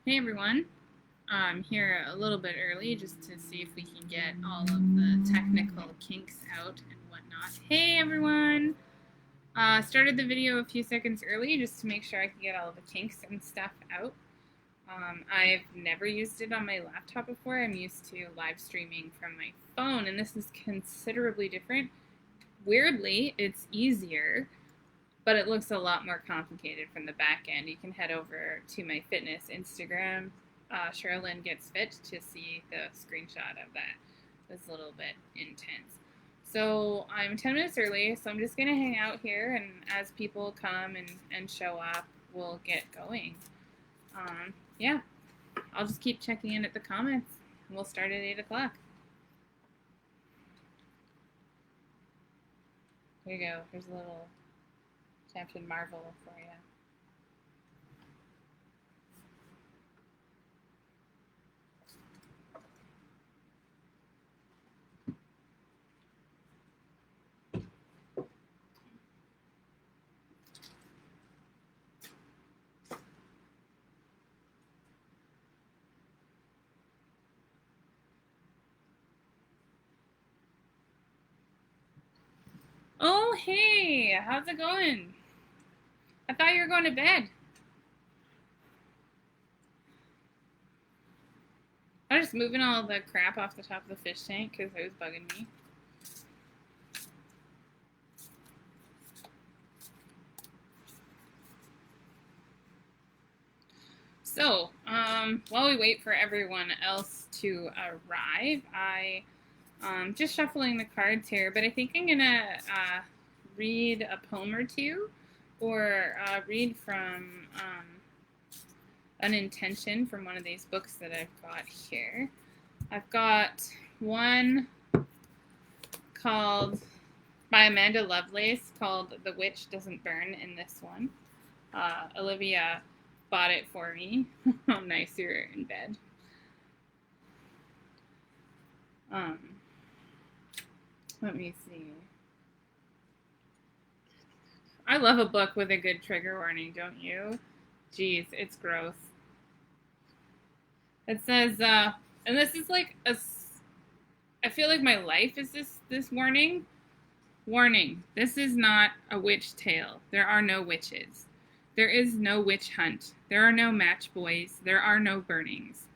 Hey everyone, I'm here a little bit early just to see if we can get all of the technical kinks out and whatnot. Hey everyone! Started the video a few seconds early just to make sure I could get all of the kinks and stuff out. I've never used it on my laptop before. I'm used to live streaming from my phone, and this is considerably different. Weirdly, it's easier, but it looks a lot more complicated from the back end. You can head over to my fitness Instagram, Sherilyn Gets Fit, to see the screenshot of that. It's a little bit intense. So I'm 10 minutes early, so I'm just going to hang out here, and as people come and show up, we'll get going. Yeah, I'll just keep checking in at the comments, and we'll start at 8 o'clock. Here you go. Here's a little Captain Marvel for you. Oh, hey, how's it going? I thought you were going to bed. I was just moving all the crap off the top of the fish tank because it was bugging me. So, while we wait for everyone else to arrive, just shuffling the cards here, but I think I'm gonna read a poem or two, or read from an intention from one of these books that I've got here. I've got one called by Amanda Lovelace called "The Witch Doesn't Burn" in this one. Olivia bought it for me. Oh, nice, you're in bed. Let me see. I love a book with a good trigger warning, don't you? Jeez, it's gross. It says, and this is like I feel like my life is this warning. Warning, this is not a witch tale. There are no witches. There is no witch hunt. There are no match boys. There are no burnings.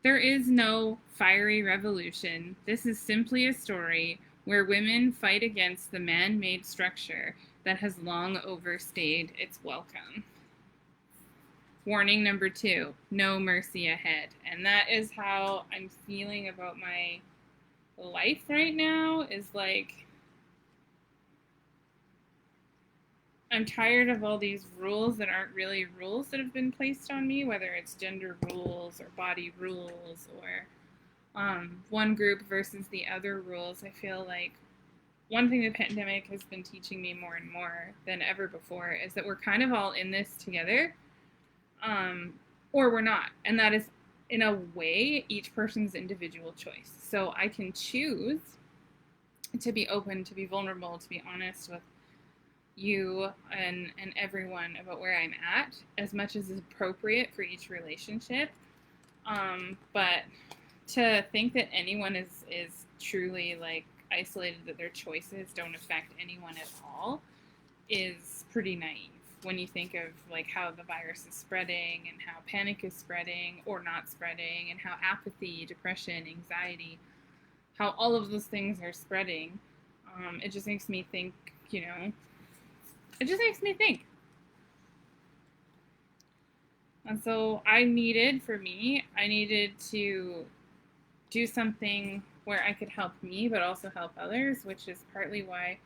There is no fiery revolution. This is simply a story where women fight against the man-made structure that has long overstayed its welcome. Warning number 2, no mercy ahead. And that is how I'm feeling about my life right now, is like, I'm tired of all these rules that aren't really rules that have been placed on me, whether it's gender rules or body rules or one group versus the other rules. I feel like one thing the pandemic has been teaching me more and more than ever before is that we're kind of all in this together, or we're not. And that is, in a way, each person's individual choice. So I can choose to be open, to be vulnerable, to be honest with you and everyone about where I'm at, as much as is appropriate for each relationship. But to think that anyone is truly like isolated, that their choices don't affect anyone at all, is pretty naive when you think of like how the virus is spreading and how panic is spreading or not spreading, and how apathy, depression, anxiety, how all of those things are spreading. It just makes me think, it just makes me think. And so I needed to do something where I could help me, but also help others, which is partly why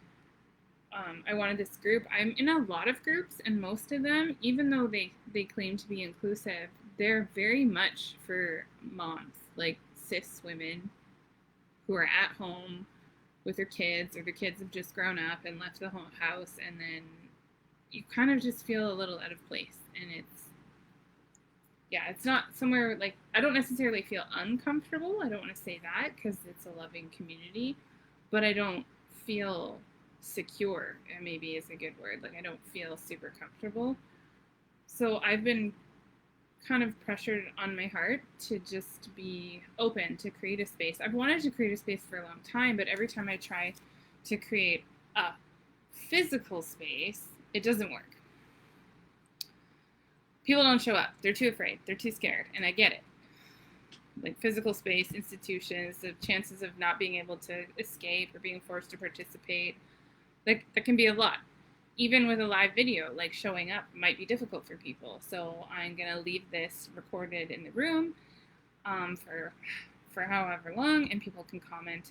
I wanted this group. I'm in a lot of groups, and most of them, even though they claim to be inclusive, they're very much for moms, like cis women who are at home with their kids, or their kids have just grown up and left the house, and then you kind of just feel a little out of place. And it's not somewhere, like, I don't necessarily feel uncomfortable. I don't want to say that, because it's a loving community, but I don't feel secure, maybe is a good word. Like, I don't feel super comfortable. So I've been kind of pressured on my heart to just be open, to create a space. I've wanted to create a space for a long time, but every time I try to create a physical space, it doesn't work. People don't show up. They're too afraid. They're too scared. And I get it. Like physical space, institutions, the chances of not being able to escape or being forced to participate, like that can be a lot. Even with a live video, like showing up might be difficult for people. So I'm gonna leave this recorded in the room for however long, and people can comment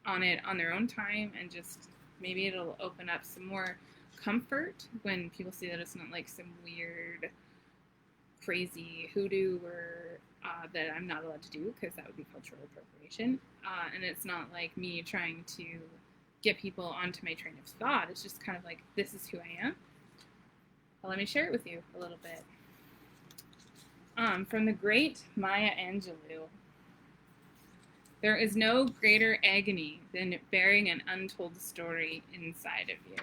on it on their own time, and just maybe it'll open up some more comfort when people see that it's not like some weird, crazy hoodoo or that I'm not allowed to do, because that would be cultural appropriation. And it's not like me trying to get people onto my train of thought. It's just kind of like, this is who I am. Well, let me share it with you a little bit. From the great Maya Angelou, there is no greater agony than bearing an untold story inside of you.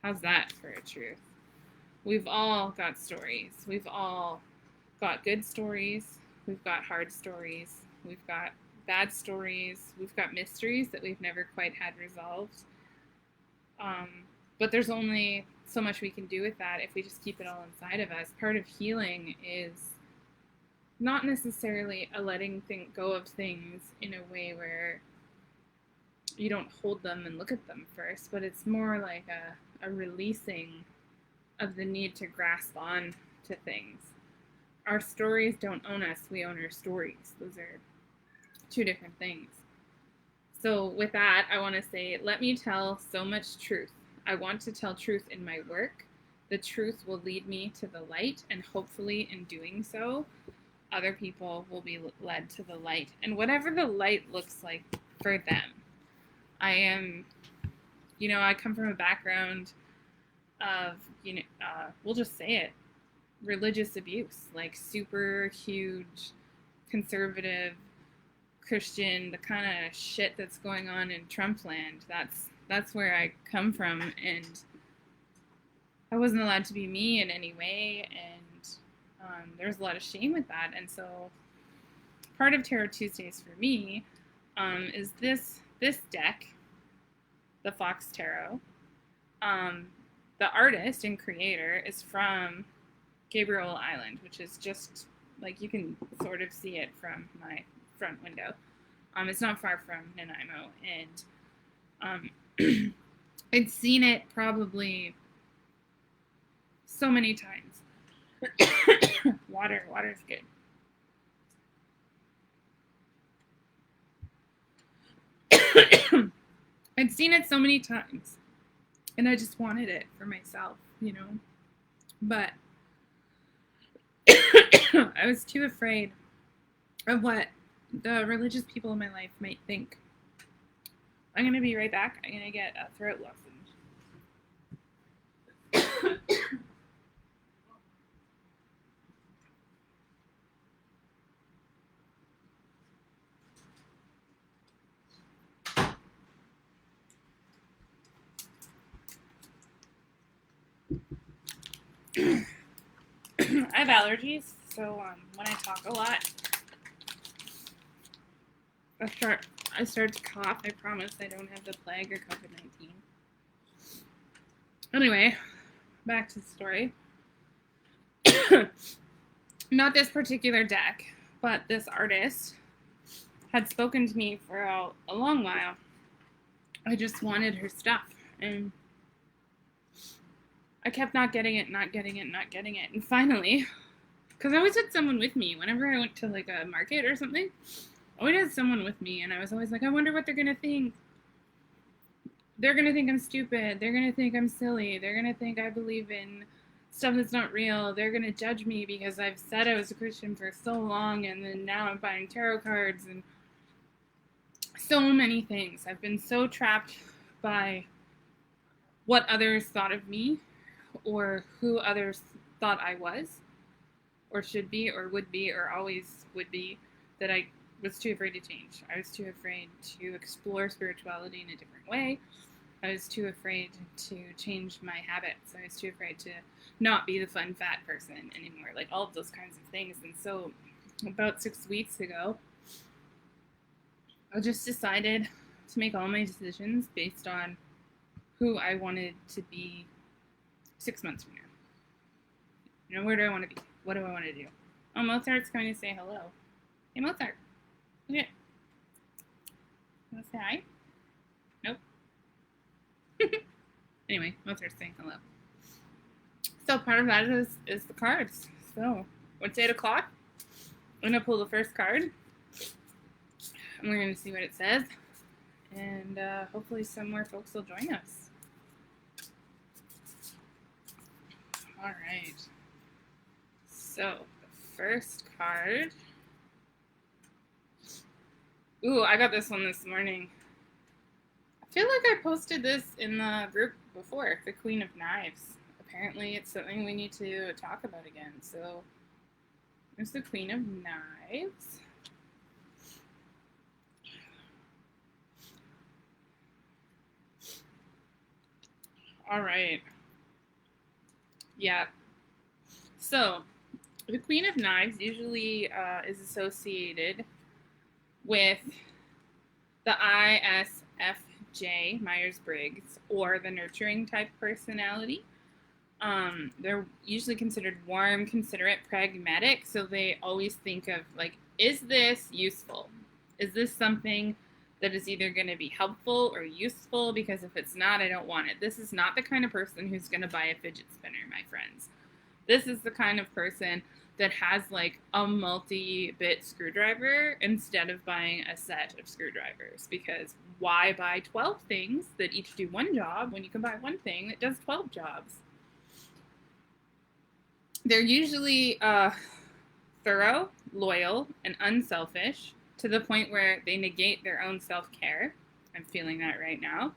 How's that for a truth? We've all got stories. We've all got good stories. We've got hard stories. We've got bad stories. We've got mysteries that we've never quite had resolved. But there's only so much we can do with that if we just keep it all inside of us. Part of healing is not necessarily a letting go of things in a way where you don't hold them and look at them first, but it's more like a releasing of the need to grasp on to things. Our stories don't own us, we own our stories. Those are two different things. So with that, I want to say, let me tell so much truth. I want to tell truth in my work. The truth will lead me to the light, and hopefully in doing so, other people will be led to the light. And whatever the light looks like for them. I come from a background of, we'll just say it, religious abuse, like super huge conservative Christian, the kind of shit that's going on in Trump land. That's where I come from, and I wasn't allowed to be me in any way, and there's a lot of shame with that. And so part of Tarot Tuesdays for me is this deck, the Fox Tarot. The artist and creator is from Gabriel Island, which is just like, you can sort of see it from my front window. It's not far from Nanaimo, and I'd seen it probably so many times. Water's good. I'd seen it so many times, and I just wanted it for myself, but I was too afraid of what the religious people in my life might think. I'm going to be right back. I'm going to get a throat lozenge. I have allergies, so when I talk a lot, I start to cough. I promise I don't have the plague or COVID-19. Anyway, back to the story. Not this particular deck, but this artist had spoken to me for a long while. I just wanted her stuff, and I kept not getting it. And finally, because I always had someone with me whenever I went to like a market or something, I always had someone with me, and I was always like, I wonder what they're going to think. They're going to think I'm stupid. They're going to think I'm silly. They're going to think I believe in stuff that's not real. They're going to judge me because I've said I was a Christian for so long, and then now I'm buying tarot cards and so many things. I've been so trapped by what others thought of me, or who others thought I was, or should be, or would be, or always would be, that I was too afraid to change. I was too afraid to explore spirituality in a different way. I was too afraid to change my habits. I was too afraid to not be the fun fat person anymore. Like all of those kinds of things. And so about 6 weeks ago, I just decided to make all my decisions based on who I wanted to be 6 months from now. You know, where do I want to be? What do I want to do? Oh, Mozart's coming to say hello. Hey, Mozart. Look at. Want to say hi? Nope. Anyway, Mozart's saying hello. So part of that is the cards. So it's 8 o'clock. I'm going to pull the first card. And we're going to see what it says. And hopefully some more folks will join us. All right. So the first card. Ooh, I got this one this morning. I feel like I posted this in the group before, the Queen of Knives. Apparently it's something we need to talk about again. So there's the Queen of Knives. All right. Yeah. So the Queen of Knives usually is associated with the ISFJ, Myers-Briggs, or the nurturing type personality. They're usually considered warm, considerate, pragmatic, so they always think of, like, is this useful? Is this something that is either going to be helpful or useful? Because if it's not, I don't want it. This is not the kind of person who's going to buy a fidget spinner, my friends. This is the kind of person that has like a multi-bit screwdriver instead of buying a set of screwdrivers, because why buy 12 things that each do one job when you can buy one thing that does 12 jobs? They're usually thorough, loyal, and unselfish to the point where they negate their own self-care. I'm feeling that right now.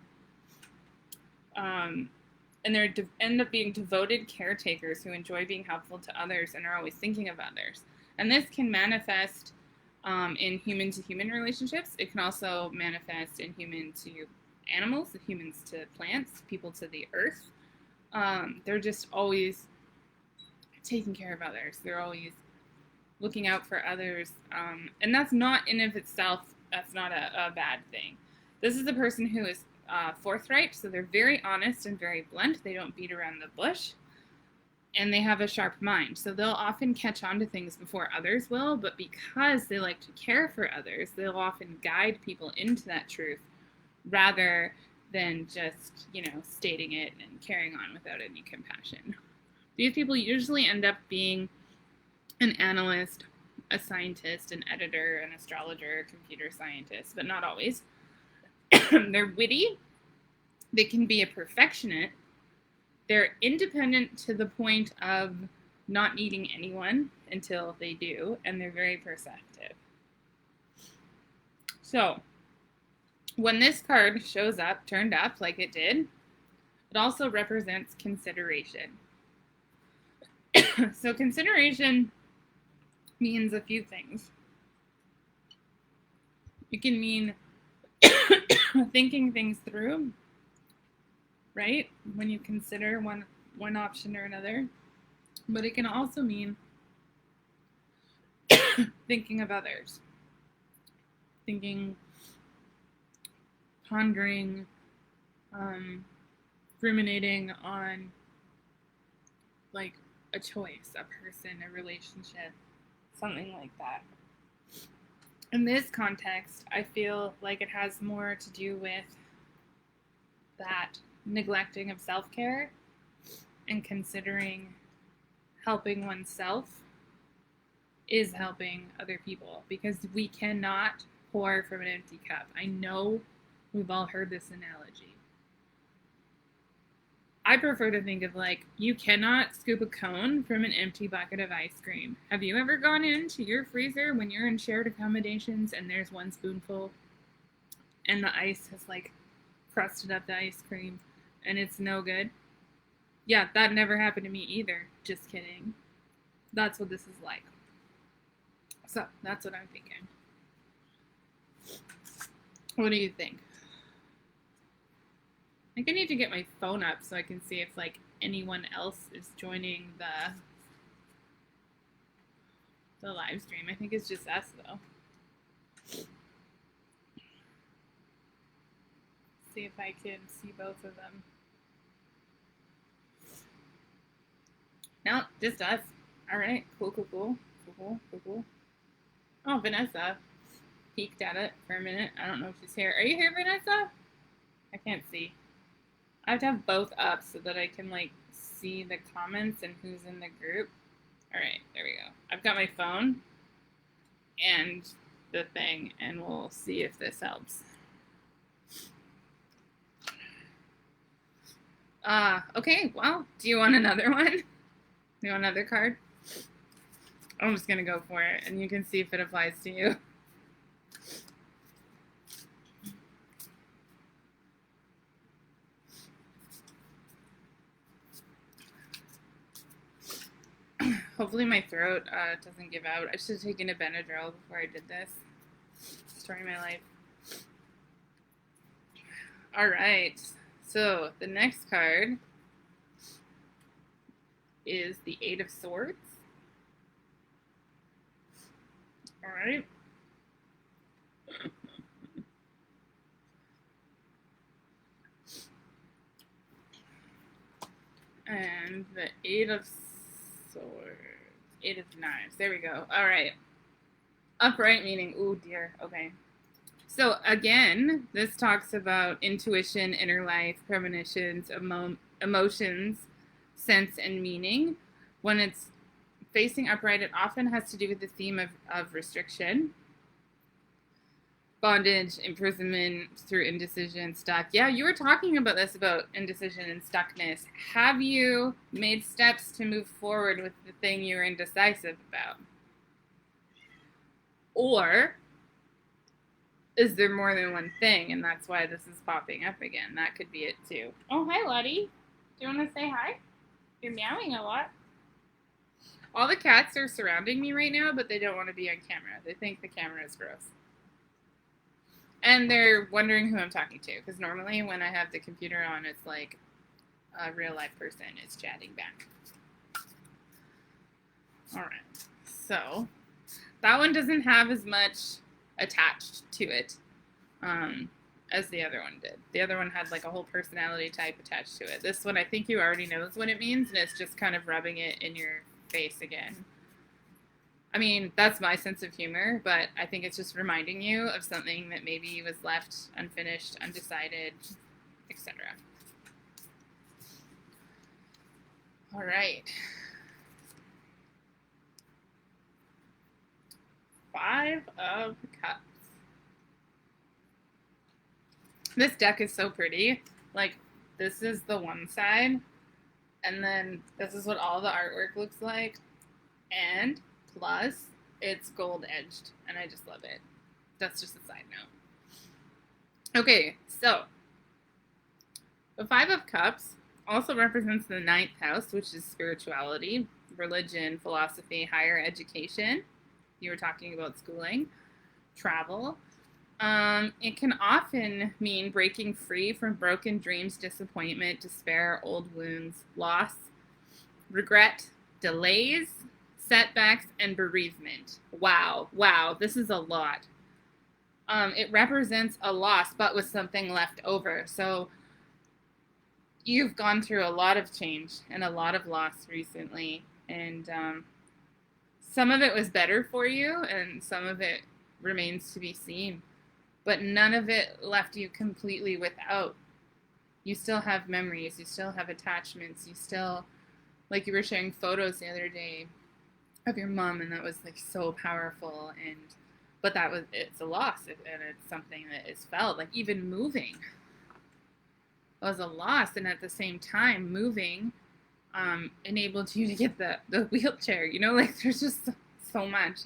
And they end up being devoted caretakers who enjoy being helpful to others and are always thinking of others. And this can manifest in human-to-human relationships. It can also manifest in human to animals, humans to plants, people to the earth. They're just always taking care of others. They're always looking out for others. And that's not in of itself, that's not a bad thing. This is a person who is forthright, so they're very honest and very blunt. They don't beat around the bush, and they have a sharp mind, so they'll often catch on to things before others will. But because they like to care for others, they'll often guide people into that truth rather than just, stating it and carrying on without any compassion. These people usually end up being an analyst, a scientist, an editor, an astrologer, a computer scientist, but not always. They're witty. They can be a perfectionist. They're independent to the point of not needing anyone until they do, and they're very perceptive. So, when this card shows up, turned up like it did, it also represents consideration. So consideration means a few things. It can mean thinking things through, right? When you consider one option or another. But it can also mean thinking of others. Thinking, pondering, ruminating on like a choice, a person, a relationship, something like that. In this context, I feel like it has more to do with that neglecting of self-care and considering helping oneself is helping other people, because we cannot pour from an empty cup. I know we've all heard this analogy. I prefer to think of like, you cannot scoop a cone from an empty bucket of ice cream. Have you ever gone into your freezer when you're in shared accommodations and there's one spoonful and the ice has like crusted up the ice cream and it's no good? Yeah, that never happened to me either. Just kidding. That's what this is like. So that's what I'm thinking. What do you think? think I need to get my phone up so I can see if like anyone else is joining the live stream. I think it's just us though. See if I can see both of them. No, just us. All right, cool. Oh, Vanessa peeked at it for a minute. I don't know if she's here. Are you here, Vanessa? I can't see. I have to have both up so that I can like see the comments and who's in the group. All right, there we go. I've got my phone and the thing, and we'll see if this helps. Okay, well, do you want another one? Do you want another card? I'm just gonna go for it, and you can see if it applies to you. Hopefully my throat doesn't give out. I should have taken a Benadryl before I did this. Story of my life. All right. So the next card is the Eight of Swords. All right. And the Eight of Swords. Eight of Knives. There we go. All right. Upright meaning, oh dear. Okay. So again, this talks about intuition, inner life, premonitions, emotions, sense, and meaning. When it's facing upright, it often has to do with the theme of restriction, bondage, imprisonment through indecision, stuck. Yeah, you were talking about this, about indecision and stuckness. Have you made steps to move forward with the thing you're indecisive about? Or is there more than one thing, and that's why this is popping up again? That could be it too. Oh, hi, Letty. Do you want to say hi? You're meowing a lot. All the cats are surrounding me right now, but they don't want to be on camera. They think the camera is gross. And they're wondering who I'm talking to, because normally when I have the computer on, it's like a real life person is chatting back. All right. So that one doesn't have as much attached to it as the other one did. The other one had like a whole personality type attached to it. This one, I think you already knows what it means, and it's just kind of rubbing it in your face again. I mean, that's my sense of humor, but I think it's just reminding you of something that maybe was left unfinished, undecided, etc. All right. 5 of Cups. This deck is so pretty. Like, this is the one side, and then this is what all the artwork looks like, and plus it's gold edged, and I just love it. That's just a side note. Okay, so the 5 of Cups also represents the 9th house, which is spirituality, religion, philosophy, higher education. You were talking about schooling, travel. It can often mean breaking free from broken dreams, disappointment, despair, old wounds, loss, regret, delays, setbacks, and bereavement. Wow, this is a lot. It represents a loss, but with something left over. So you've gone through a lot of change and a lot of loss recently, and some of it was better for you, and some of it remains to be seen. But none of it left you completely without. You still have memories. You still have attachments. You still, like you were sharing photos the other day of your mom, and that was like so powerful. But it's a loss, and it's something that is felt. Like even moving was a loss, and at the same time, moving enabled you to get the wheelchair. You know, like there's just so much.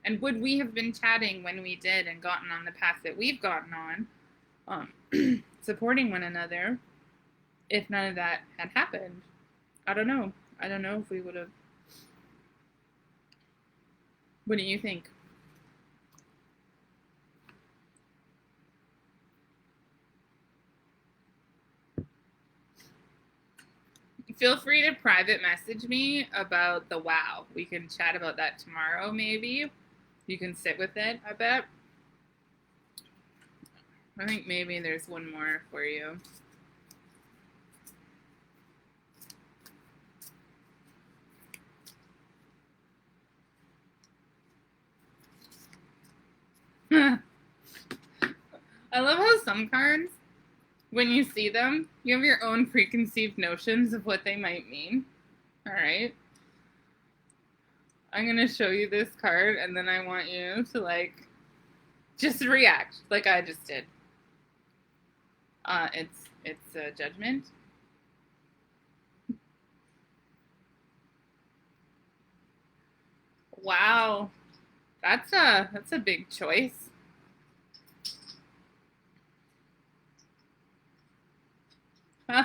And would we have been chatting when we did and gotten on the path that we've gotten on, supporting one another, if none of that had happened? I don't know. I don't know if we would have. What do you think? Feel free to private message me about the wow. We can chat about that tomorrow, maybe. You can sit with it, I bet. I think maybe there's one more for you. I love how some cards, when you see them, you have your own preconceived notions of what they might mean. All right. I'm going to show you this card, and then I want you to, like, just react like I just did. It's a judgment. Wow. That's a big choice. Huh.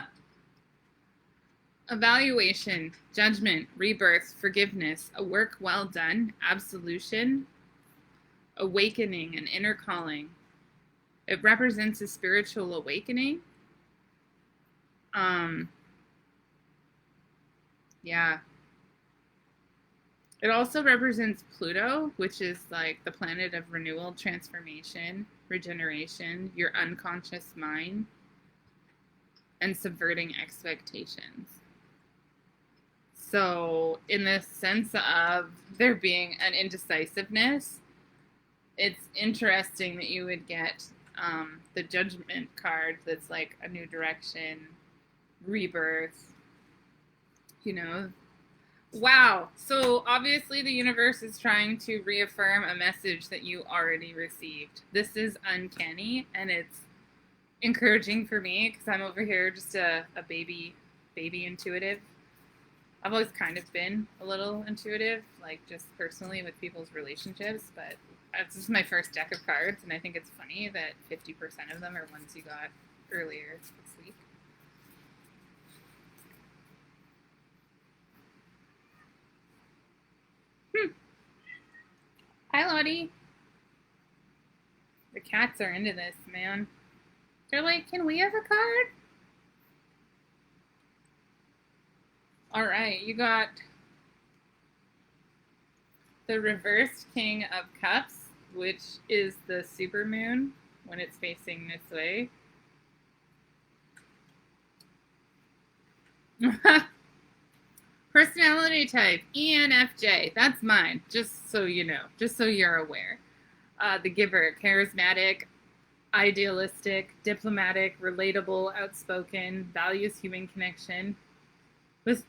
Evaluation, judgment, rebirth, forgiveness, a work well done, absolution, awakening, an inner calling. It represents a spiritual awakening. Yeah. It also represents Pluto, which is like the planet of renewal, transformation, regeneration, your unconscious mind, and subverting expectations. So, in the sense of there being an indecisiveness, it's interesting that you would get the judgment card that's like a new direction, rebirth, you know. Wow. So obviously the universe is trying to reaffirm a message that you already received. This is uncanny, and it's encouraging for me because I'm over here just a baby intuitive. I've always kind of been a little intuitive, like just personally with people's relationships, but this is my first deck of cards, and I think it's funny that 50% of them are ones you got earlier this week. Hi, Lottie. The cats are into this, man. They're like, can we have a card? All right, you got the reversed King of Cups, which is the supermoon when it's facing this way. Personality type, ENFJ. That's mine, just so you know, just so you're aware. The giver, charismatic, idealistic, diplomatic, relatable, outspoken, values human connection.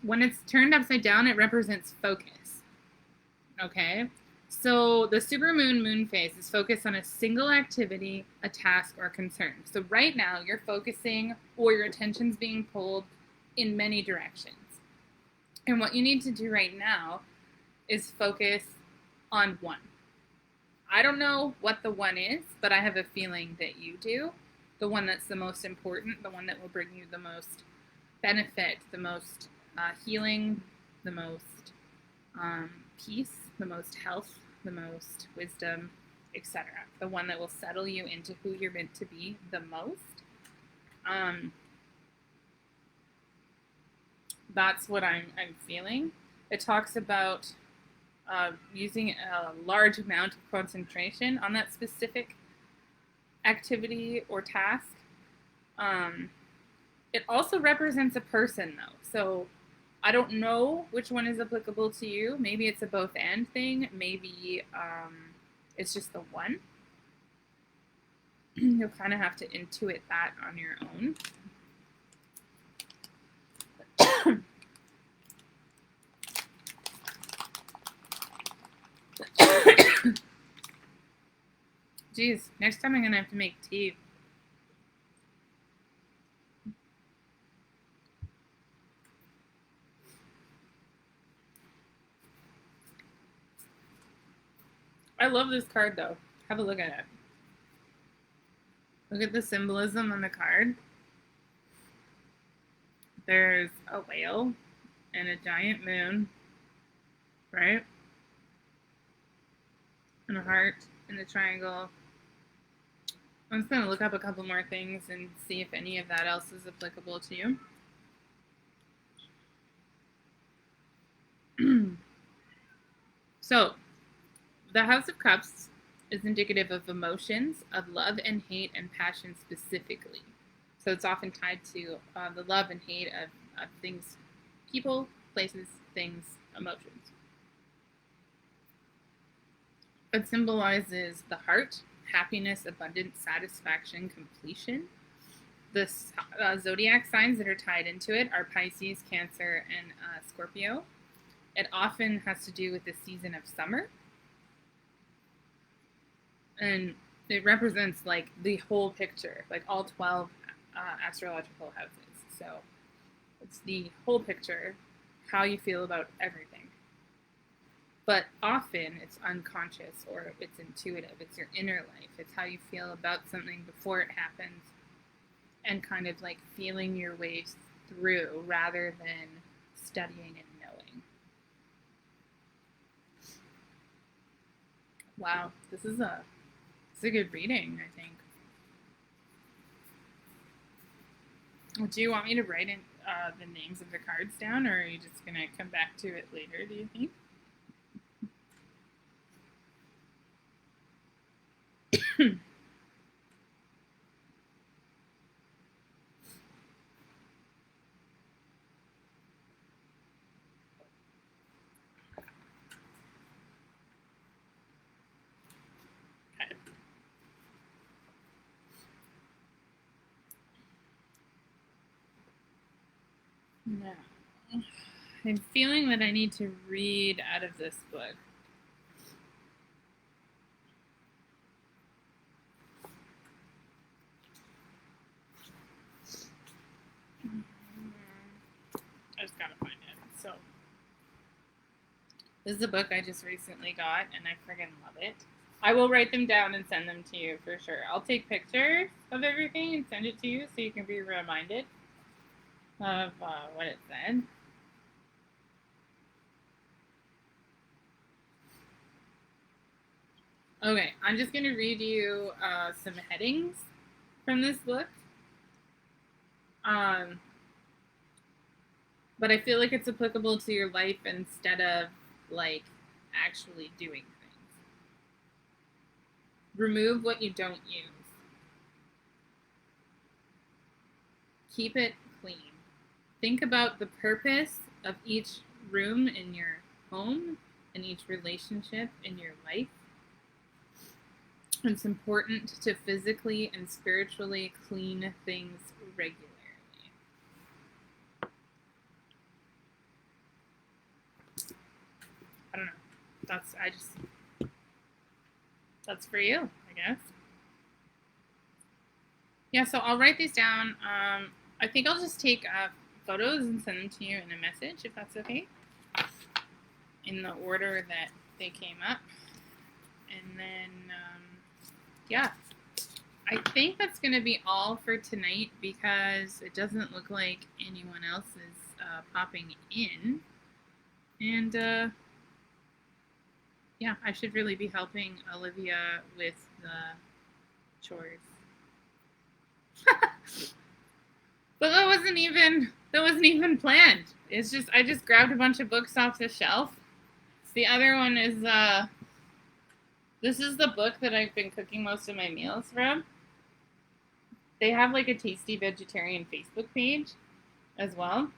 When it's turned upside down, it represents focus. Okay? So the supermoon moon phase is focused on a single activity, a task, or concern. So right now, you're focusing or your attention's being pulled in many directions. And what you need to do right now is focus on one. I don't know what the one is, but I have a feeling that you do. The one that's the most important, the one that will bring you the most benefit, the most healing, the most peace, the most health, the most wisdom, etc. The one that will settle you into who you're meant to be the most. That's what I'm feeling. It talks about using a large amount of concentration on that specific activity or task. It also represents a person, though. So I don't know which one is applicable to you. Maybe it's a both and thing. Maybe it's just the one. You'll kind of have to intuit that on your own. Geez, next time I'm going to have to make tea. I love this card, though. Have a look at it. Look at the symbolism on the card. There's a whale and a giant moon, right? And a heart and a triangle. I'm just going to look up a couple more things and see if any of that else is applicable to you. So, the House of Cups is indicative of emotions, of love and hate and passion specifically. So it's often tied to the love and hate of things, people, places, things, emotions. It symbolizes the heart, happiness, abundance, satisfaction, completion. The zodiac signs that are tied into it are Pisces, Cancer, and Scorpio. It often has to do with the season of summer. And it represents like the whole picture, like all 12 astrological houses. So it's the whole picture, how you feel about everything. But often it's unconscious or it's intuitive. It's your inner life. It's how you feel about something before it happens and kind of like feeling your way through rather than studying and knowing. Wow, this is a good reading, I think. Do you want me to write in the names of the cards down, or are you just going to come back to it later, do you think? Okay. Now, I'm feeling that I need to read out of this book. I just gotta find it. So, this is a book I just recently got, and I friggin' love it. I will write them down and send them to you for sure. I'll take pictures of everything and send it to you so you can be reminded of what it said. Okay, I'm just going to read you some headings from this book. But I feel like it's applicable to your life instead of like actually doing things. Remove what you don't use. Keep it clean. Think about the purpose of each room in your home and each relationship in your life. It's important to physically and spiritually clean things regularly. I don't know. That's for you, I guess. Yeah, so I'll write these down. I think I'll just take photos and send them to you in a message, if that's okay, in the order that they came up. And then, yeah, I think that's going to be all for tonight because it doesn't look like anyone else is popping in. And, yeah, I should really be helping Olivia with the chores. But that wasn't even planned. It's just I just grabbed a bunch of books off the shelf. The other one is this is the book that I've been cooking most of my meals from. They have like a tasty vegetarian Facebook page as well.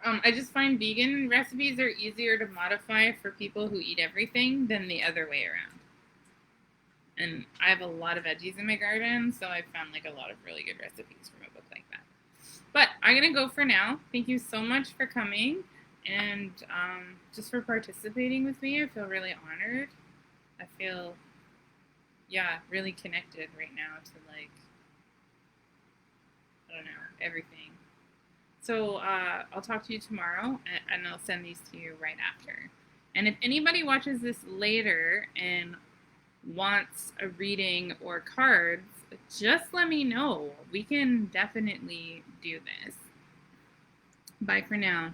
I just find vegan recipes are easier to modify for people who eat everything than the other way around. And I have a lot of veggies in my garden, so I found like a lot of really good recipes from a book like that. But I'm going to go for now. Thank you so much for coming and just for participating with me. I feel really honored. I feel, yeah, really connected right now to like, I don't know, everything. So I'll talk to you tomorrow, and I'll send these to you right after. And if anybody watches this later and wants a reading or cards, just let me know. We can definitely do this. Bye for now.